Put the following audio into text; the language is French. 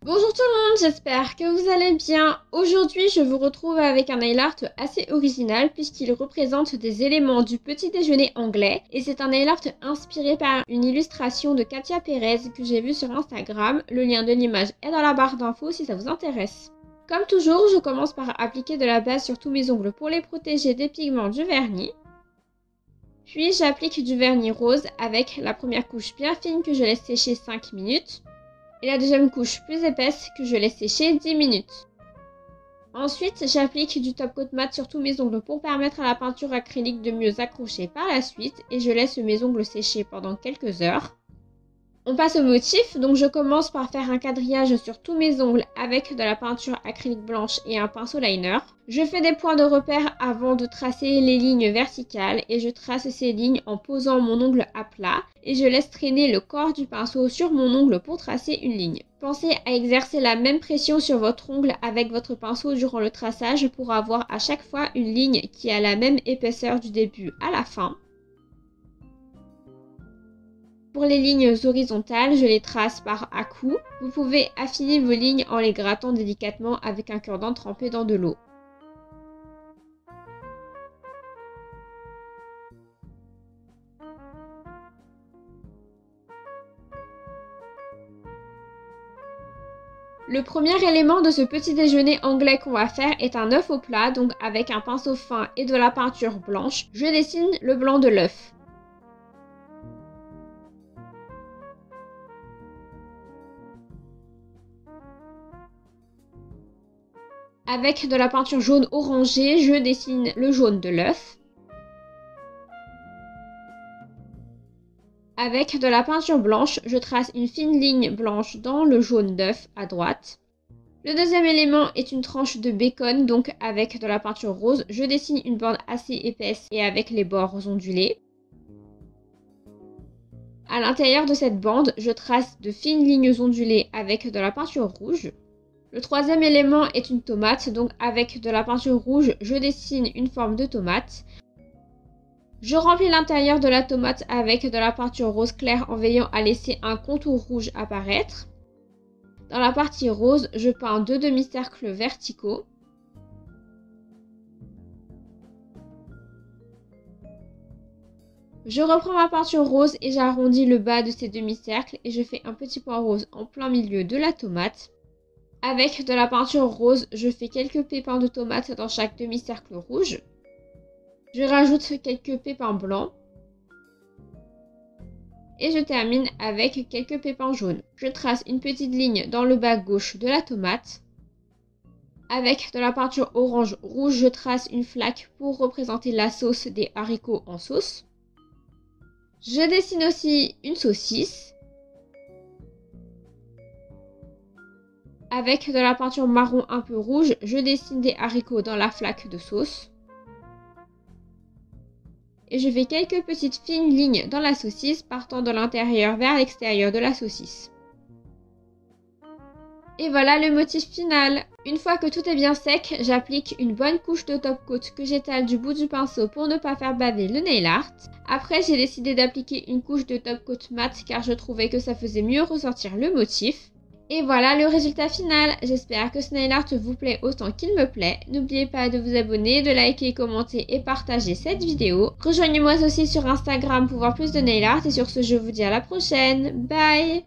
Bonjour tout le monde, j'espère que vous allez bien. Aujourd'hui, je vous retrouve avec un nail art assez original puisqu'il représente des éléments du petit déjeuner anglais et c'est un nail art inspiré par une illustration de Katia Perez que j'ai vue sur Instagram. Le lien de l'image est dans la barre d'infos si ça vous intéresse. Comme toujours, je commence par appliquer de la base sur tous mes ongles pour les protéger des pigments du vernis. Puis j'applique du vernis rose avec la première couche bien fine que je laisse sécher 5 minutes. Et la deuxième couche plus épaisse que je laisse sécher 10 minutes. Ensuite, j'applique du top coat mat sur tous mes ongles pour permettre à la peinture acrylique de mieux accrocher par la suite et je laisse mes ongles sécher pendant quelques heures. On passe au motif, donc je commence par faire un quadrillage sur tous mes ongles avec de la peinture acrylique blanche et un pinceau liner. Je fais des points de repère avant de tracer les lignes verticales et je trace ces lignes en posant mon ongle à plat et je laisse traîner le corps du pinceau sur mon ongle pour tracer une ligne. Pensez à exercer la même pression sur votre ongle avec votre pinceau durant le traçage pour avoir à chaque fois une ligne qui a la même épaisseur du début à la fin. Pour les lignes horizontales, je les trace par à-coups. Vous pouvez affiner vos lignes en les grattant délicatement avec un cure-dent trempé dans de l'eau. Le premier élément de ce petit déjeuner anglais qu'on va faire est un œuf au plat, donc avec un pinceau fin et de la peinture blanche, je dessine le blanc de l'œuf. Avec de la peinture jaune orangée, je dessine le jaune de l'œuf. Avec de la peinture blanche, je trace une fine ligne blanche dans le jaune d'œuf à droite. Le deuxième élément est une tranche de bacon, donc avec de la peinture rose, je dessine une bande assez épaisse et avec les bords ondulés. À l'intérieur de cette bande, je trace de fines lignes ondulées avec de la peinture rouge. Le troisième élément est une tomate, donc avec de la peinture rouge, je dessine une forme de tomate. Je remplis l'intérieur de la tomate avec de la peinture rose claire en veillant à laisser un contour rouge apparaître. Dans la partie rose, je peins deux demi-cercles verticaux. Je reprends ma peinture rose et j'arrondis le bas de ces demi-cercles et je fais un petit point rose en plein milieu de la tomate. Avec de la peinture rose, je fais quelques pépins de tomate dans chaque demi-cercle rouge. Je rajoute quelques pépins blancs. Et je termine avec quelques pépins jaunes. Je trace une petite ligne dans le bas gauche de la tomate. Avec de la peinture orange rouge, je trace une flaque pour représenter la sauce des haricots en sauce. Je dessine aussi une saucisse. Avec de la peinture marron un peu rouge, je dessine des haricots dans la flaque de sauce. Et je fais quelques petites fines lignes dans la saucisse partant de l'intérieur vers l'extérieur de la saucisse. Et voilà le motif final. Une fois que tout est bien sec, j'applique une bonne couche de top coat que j'étale du bout du pinceau pour ne pas faire baver le nail art. Après, j'ai décidé d'appliquer une couche de top coat mat car je trouvais que ça faisait mieux ressortir le motif. Et voilà le résultat final. J'espère que ce nail art vous plaît autant qu'il me plaît. N'oubliez pas de vous abonner, de liker, commenter et partager cette vidéo. Rejoignez-moi aussi sur Instagram pour voir plus de nail art. Et sur ce, je vous dis à la prochaine. Bye!